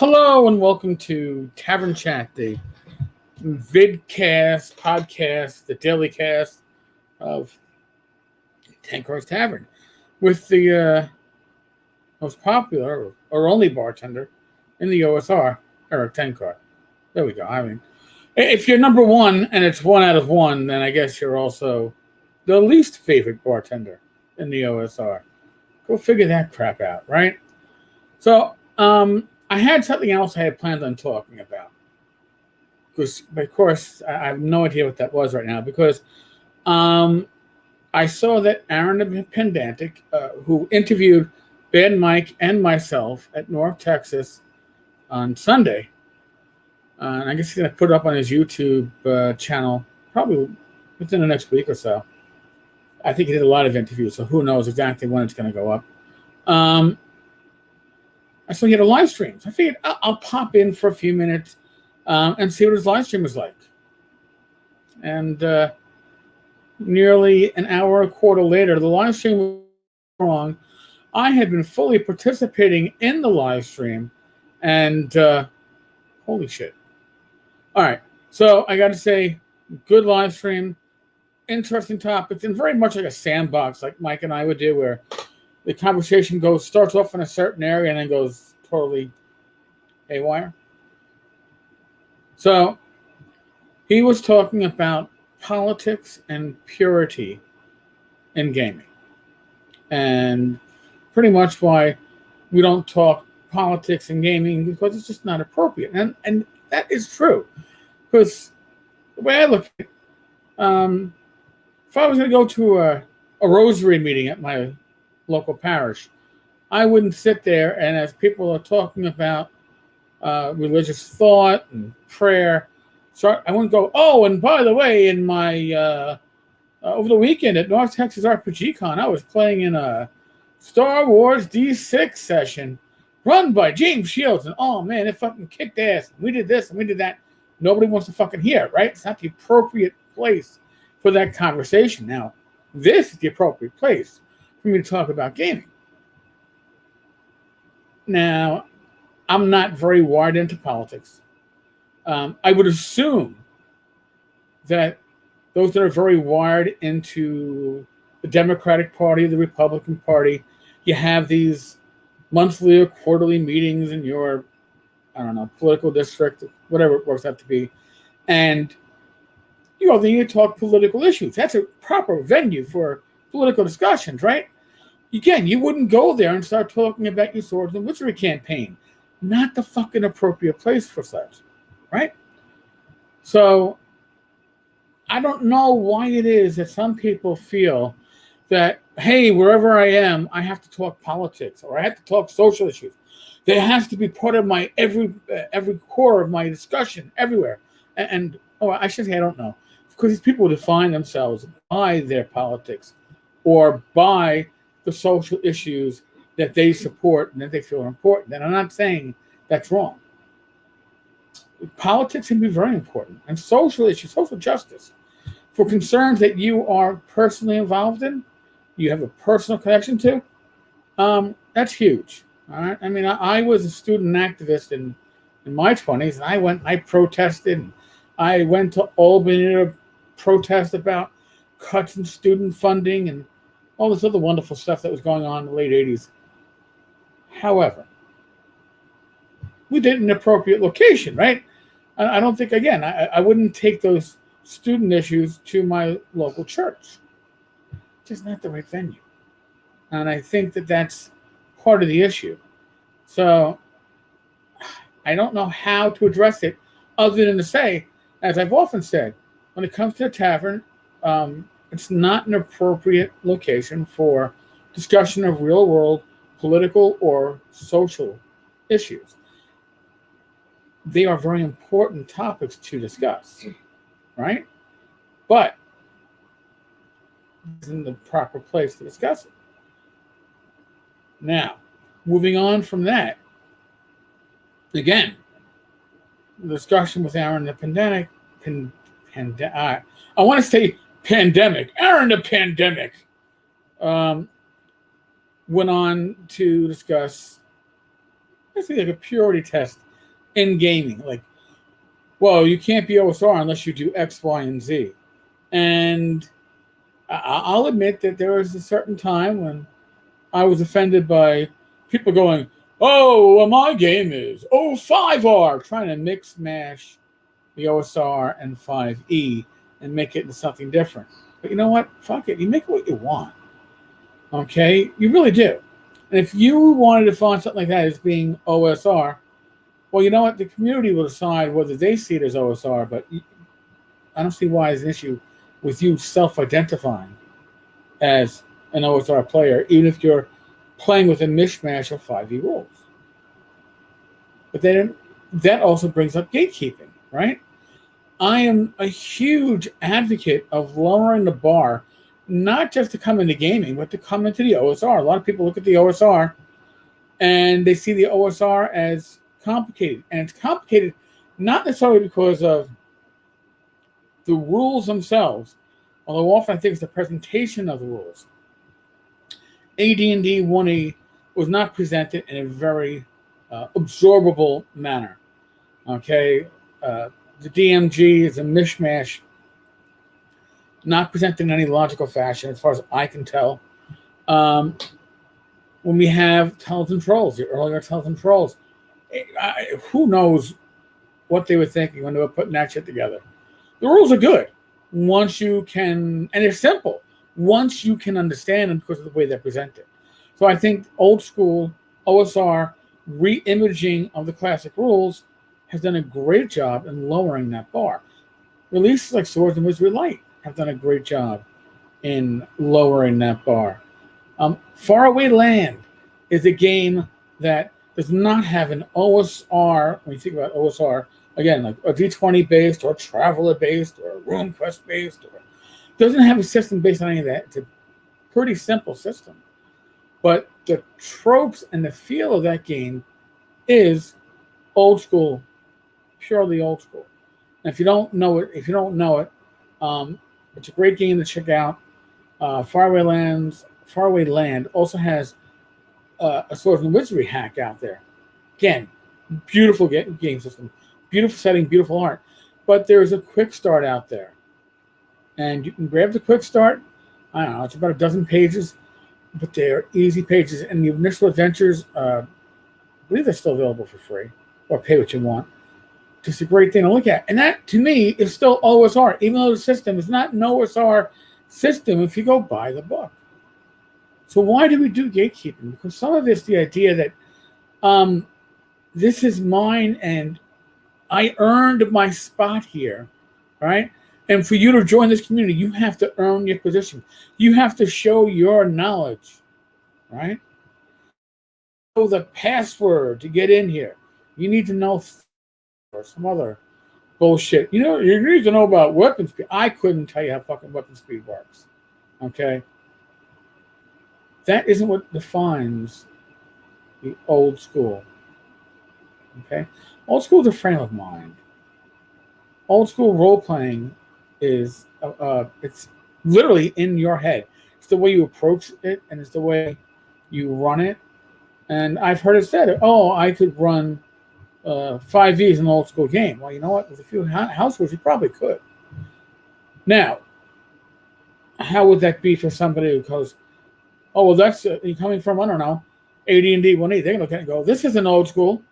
Hello and welcome to Tavern Chat, the vidcast, podcast, the daily cast of Tankar's Tavern, with the most popular or only bartender in the OSR, Eric Tankar. There we go. I mean, if you're number one and it's 1 out of 1, then I guess you're also the least favorite bartender in the OSR. Go figure that crap out, right? So, I had something else I had planned on talking about. Because, of course, I have no idea what that was right now. Because I saw that Aaron the Pedantic, who interviewed Ben, Mike, and myself at North Texas on Sunday, and I guess he's going to put it up on his YouTube channel probably within the next week or so. I think he did a lot of interviews, so who knows exactly when it's going to go up. So he had a live stream. So I figured I'll pop in for a few minutes and see what his live stream was like. And nearly an hour and a quarter later, the live stream was wrong. I had been fully participating in the live stream, and holy shit. All right. So I got to say, good live stream, interesting topics, and very much like a sandbox like Mike and I would do, where the conversation starts off in a certain area and then goes totally haywire. So he was talking about politics and purity in gaming, and pretty much why we don't talk politics in gaming, because it's just not appropriate. And that is true, because the way I look at it, if I was going to go to a rosary meeting at my local parish, I wouldn't sit there and as people are talking about religious thought and prayer, I wouldn't go, oh, and by the way, in my over the weekend at North Texas RPG Con, I was playing in a Star Wars D6 session run by James Shields, and oh man, it fucking kicked ass. We did this and we did that. Nobody wants to fucking hear it, right? It's not the appropriate place for that conversation. Now, this is the appropriate place for me to talk about gaming. Now, I'm not very wired into politics. I would assume that those that are very wired into the Democratic Party, the Republican Party, you have these monthly or quarterly meetings in your, political district, whatever it works out to be. And, then you talk political issues. That's a proper venue for political discussions, right? Again, you wouldn't go there and start talking about your swords and wizardry campaign. Not the fucking appropriate place for such, right? So, I don't know why it is that some people feel that, hey, wherever I am, I have to talk politics or I have to talk social issues. They have to be part of my every core of my discussion everywhere. And I should say I don't know. Because these people define themselves by their politics or by the social issues that they support and that they feel are important. And I'm not saying that's wrong. Politics can be very important. And social issues, social justice, for concerns that you are personally involved in, you have a personal connection to, that's huge. All right. I mean, I was a student activist in my 20s, and I went and I protested. And I went to Albany to protest about cuts in student funding and all this other wonderful stuff that was going on in the late 80s. However, we did it in an appropriate location, right? I don't think, again, I wouldn't take those student issues to my local church. Just not the right venue. And I think that that's part of the issue. So I don't know how to address it other than to say, as I've often said, when it comes to a tavern, it's not an appropriate location for discussion of real-world political or social issues. They are very important topics to discuss, right? But this isn't the proper place to discuss it. Now, moving on from that, again, the discussion with Aaron the Pedantic, I want to say pandemic. Aaron the Pandemic went on to discuss, I think, like a purity test in gaming. Like, well, you can't be OSR unless you do X, Y, and Z. And I'll admit that there was a certain time when I was offended by people going, oh, well, my game is 5R, trying to mix mash the OSR and 5E and make it into something different. But you know what? Fuck it. You make what you want. Okay? You really do. And if you wanted to find something like that as being OSR, well, you know what? The community will decide whether they see it as OSR, but I don't see why it's an issue with you self-identifying as an OSR player, even if you're playing with a mishmash of 5e rules. But then that also brings up gatekeeping, right? I am a huge advocate of lowering the bar, not just to come into gaming, but to come into the OSR. A lot of people look at the OSR and they see the OSR as complicated. And it's complicated not necessarily because of the rules themselves, although often I think it's the presentation of the rules. AD&D 1E was not presented in a very absorbable manner. Okay, the DMG is a mishmash, not presented in any logical fashion, as far as I can tell. When we have Tunnels and Trolls, the earlier Tunnels and Trolls, who knows what they were thinking when they were putting that shit together. The rules are good once you can, and they're simple, once you can understand them because of the way they're presented. So I think old school OSR re-imaging of the classic rules has done a great job in lowering that bar. Releases like Swords and Wizardry Light have done a great job in lowering that bar. Faraway Land is a game that does not have an OSR, when you think about OSR, again, like a D20 based or Traveler based or Room Quest based, or doesn't have a system based on any of that. It's a pretty simple system. But the tropes and the feel of that game is old school, purely old school. And if you don't know it, it's a great game to check out. Faraway Land also has a Swords and Wizardry hack out there. Again, beautiful game system, beautiful setting, beautiful art. But there's a quick start out there. And you can grab the quick start. I don't know, it's about a dozen pages, but they are easy pages. And the initial adventures, I believe they're still available for free, or pay what you want. Just a great thing to look at. And that, to me, is still OSR, even though the system is not an OSR system if you go buy the book. So why do we do gatekeeping? Because some of it's the idea that this is mine and I earned my spot here, right? And for you to join this community, you have to earn your position. You have to show your knowledge, right? Know the password to get in here. You need to know or some other bullshit. You know, you need to know about weapon speed. I couldn't tell you how fucking weapon speed works. Okay? That isn't what defines the old school. Okay? Old school is a frame of mind. Old school role playing is it's literally in your head. It's the way you approach it, and it's the way you run it. And I've heard it said, "Oh, I could run 5e as an old school game." Well, you know what? With a few house rules, you probably could. Now, how would that be for somebody who goes, "Oh, well, that's you're coming from, I don't know, AD&D 1E." They're going to look at it and go, "This is an old school."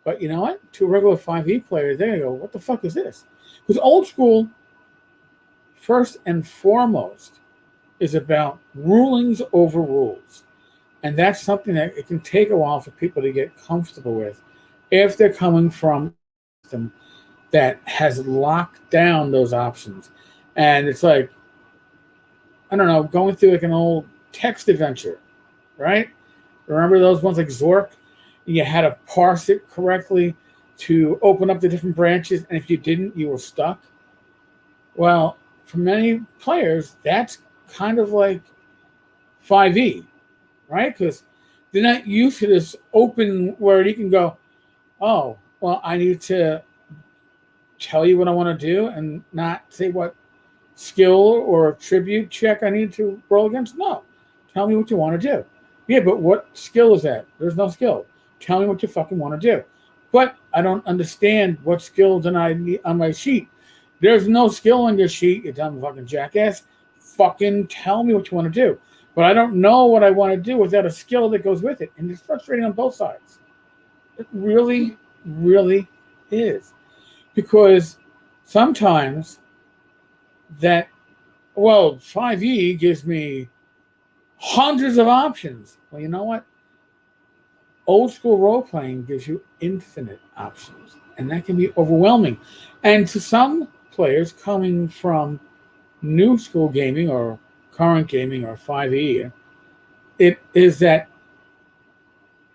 But you know what? To a regular 5e player, they're going to go, "What the fuck is this?" Because old school, first and foremost, is about rulings over rules. And that's something that it can take a while for people to get comfortable with if they're coming from a system that has locked down those options. And it's like, I don't know, going through like an old text adventure, right? Remember those ones like Zork? You had to parse it correctly to open up the different branches, and if you didn't, you were stuck. Well, for many players, that's kind of like 5e, right? Because they're not used to this open where you can go, "Oh, well, I need to tell you what I want to do and not say what skill or tribute check I need to roll against." No, tell me what you want to do. Yeah, but what skill is that? There's no skill. Tell me what you fucking want to do. But I don't understand what skills and I need on my sheet. There's no skill on your sheet, you dumb fucking jackass. Fucking tell me what you want to do. But I don't know what I want to do without a skill that goes with it. And it's frustrating on both sides. It really, really is. Because sometimes that, 5e gives me hundreds of options. Well, you know what? Old school role playing gives you infinite options, and that can be overwhelming. And to some players coming from new school gaming or current gaming or 5e, it is that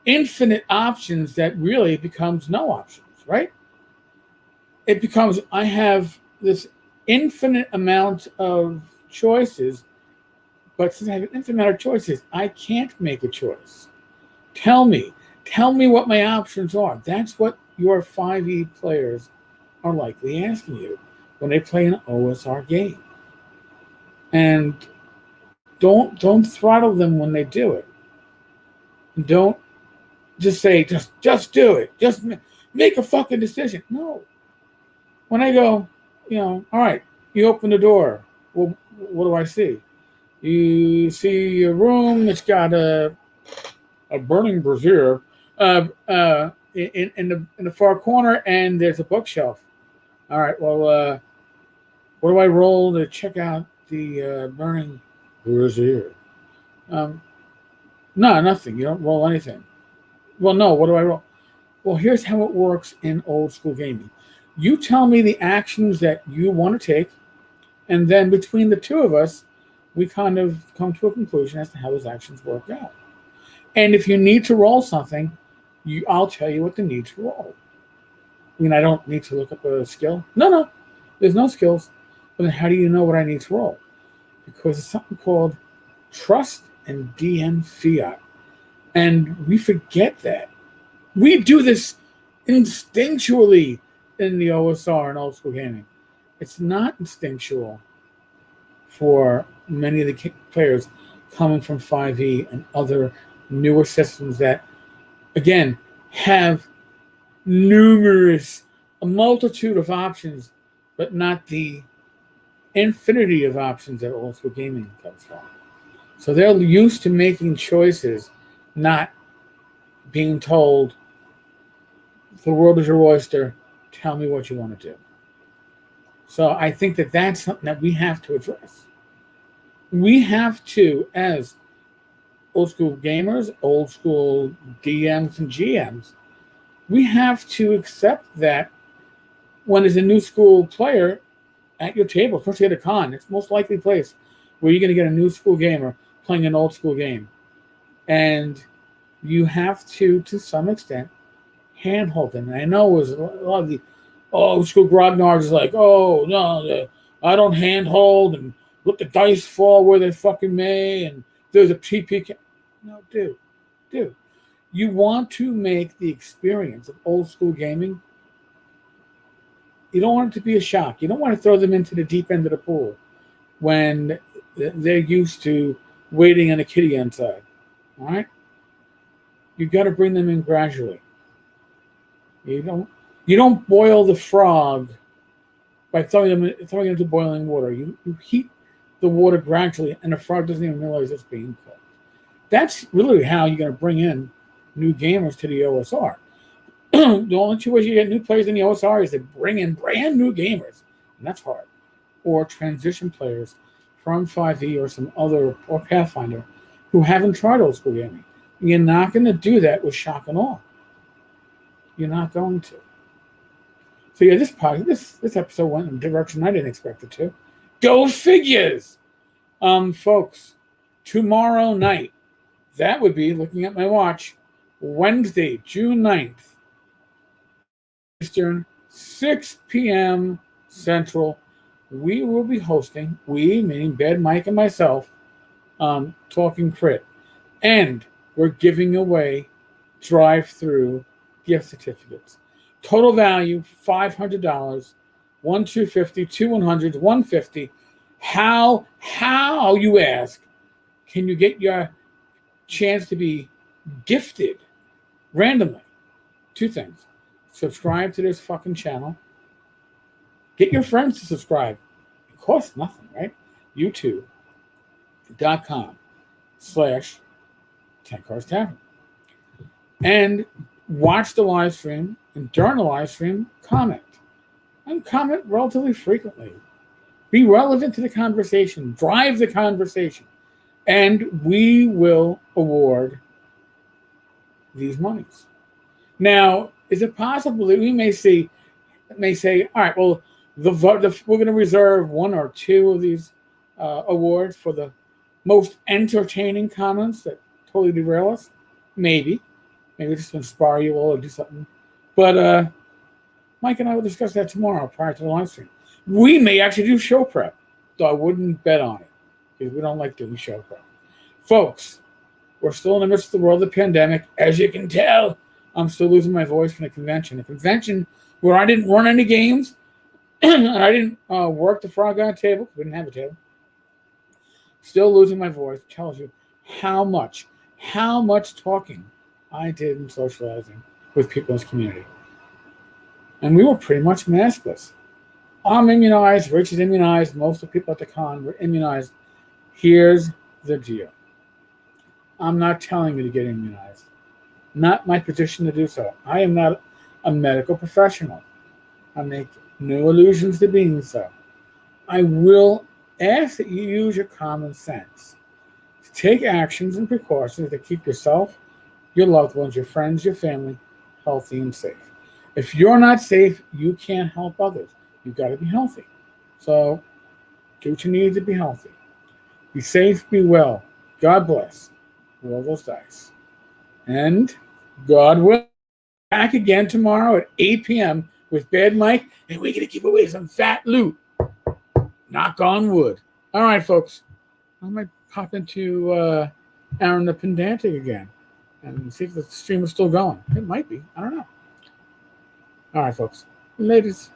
infinite options that really becomes no options, right? It becomes, I have this infinite amount of choices, but since I have an infinite amount of choices, I can't make a choice. Tell me what my options are. That's what your 5e players are likely asking you when they play an OSR game. And don't throttle them when they do it. Don't just say, just do it. Just make a fucking decision. No. When I go, all right, you open the door. Well, what do I see? You see a room that's got a burning brazier in the far corner, and there's a bookshelf. All right, well, what do I roll to check out the burning brazier? No, nothing. You don't roll anything. Well, no, what do I roll? Well, here's how it works in old school gaming. You tell me the actions that you want to take, and then between the two of us, we kind of come to a conclusion as to how those actions work out. And if you need to roll something, I'll tell you what the need to roll. I mean, I don't need to look up a skill. No, there's no skills. But then how do you know what I need to roll? Because it's something called trust and DM fiat. And we forget that. We do this instinctually in the OSR and old school gaming. It's not instinctual for many of the players coming from 5e and other newer systems that, again, have a multitude of options, but not the infinity of options that old school gaming comes from. So they're used to making choices, not being told, the world is your oyster, tell me what you want to do. So I think that that's something that we have to address. We have to, as old school gamers, old school DMs and GMs, we have to accept that when there's a new school player at your table, especially at a con, it's the most likely place where you're going to get a new school gamer playing an old school game. And you have to some extent, handhold them. And I know it was a lot of the old school grognards is like, oh, no, I don't handhold and let the dice fall where they fucking may, and there's a TP. No, dude. You want to make the experience of old school gaming, you don't want it to be a shock. You don't want to throw them into the deep end of the pool when they're used to waiting on a kiddie inside. All right? You've got to bring them in gradually. You don't boil the frog by throwing them into boiling water. You heat the water gradually, and the frog doesn't even realize it's being cooked. That's really how you're going to bring in new gamers to the OSR. The only two ways you get new players in the OSR is to bring in brand new gamers, and that's hard, or transition players from 5e or some other, or Pathfinder, who haven't tried old school gaming. You're not going to do that with shock and awe. You're not going to. So yeah, this episode went in a direction I didn't expect it to. Go figures! Folks, tomorrow night, that would be, looking at my watch, Wednesday, June 9th, Eastern, 6 p.m. Central, we will be hosting, we, meaning Bed, Mike, and myself, Talking Crit. And we're giving away drive-through gift certificates. Total value, $500, one $250, two $100, $150. How, you ask, can you get your chance to be gifted randomly? Two things. Subscribe to this fucking channel. Get your friends to subscribe. It costs nothing, right? YouTube.com/10 Cars Tavern. And watch the live stream, and during the live stream, comment. And comment relatively frequently. Be relevant to the conversation. Drive the conversation. And we will award these monies. Now, is it possible that we may say, all right, well, we're going to reserve one or two of these awards for the most entertaining comments that totally derail us? Maybe just to inspire you all or do something. But Mike and I will discuss that tomorrow prior to the live stream. We may actually do show prep, though I wouldn't bet on it because we don't like doing show prep. Folks, we're still in the midst of the world of the pandemic. As you can tell, I'm still losing my voice from the convention. A convention where I didn't run any games and I didn't work the frog on a table. We didn't have a table. Still losing my voice tells you how much talking I did in socializing with people in this community. And we were pretty much maskless. I'm immunized, Rich is immunized, most of the people at the con were immunized. Here's the deal. I'm not telling you to get immunized. Not my position to do so. I am not a medical professional. I make no allusions to being so. I will ask that you use your common sense to take actions and precautions that keep yourself, your loved ones, your friends, your family healthy and safe. If you're not safe, you can't help others. You've got to be healthy. So do what you need to be healthy. Be safe, be well. God bless. Roll those dice. And God will. Back again tomorrow at 8 p.m. with Bad Mike, and we're going to give away some fat loot. Knock on wood. All right, folks. I might pop into Aaron the Pedantic again and see if the stream is still going. It might be. I don't know. All right, folks. Ladies.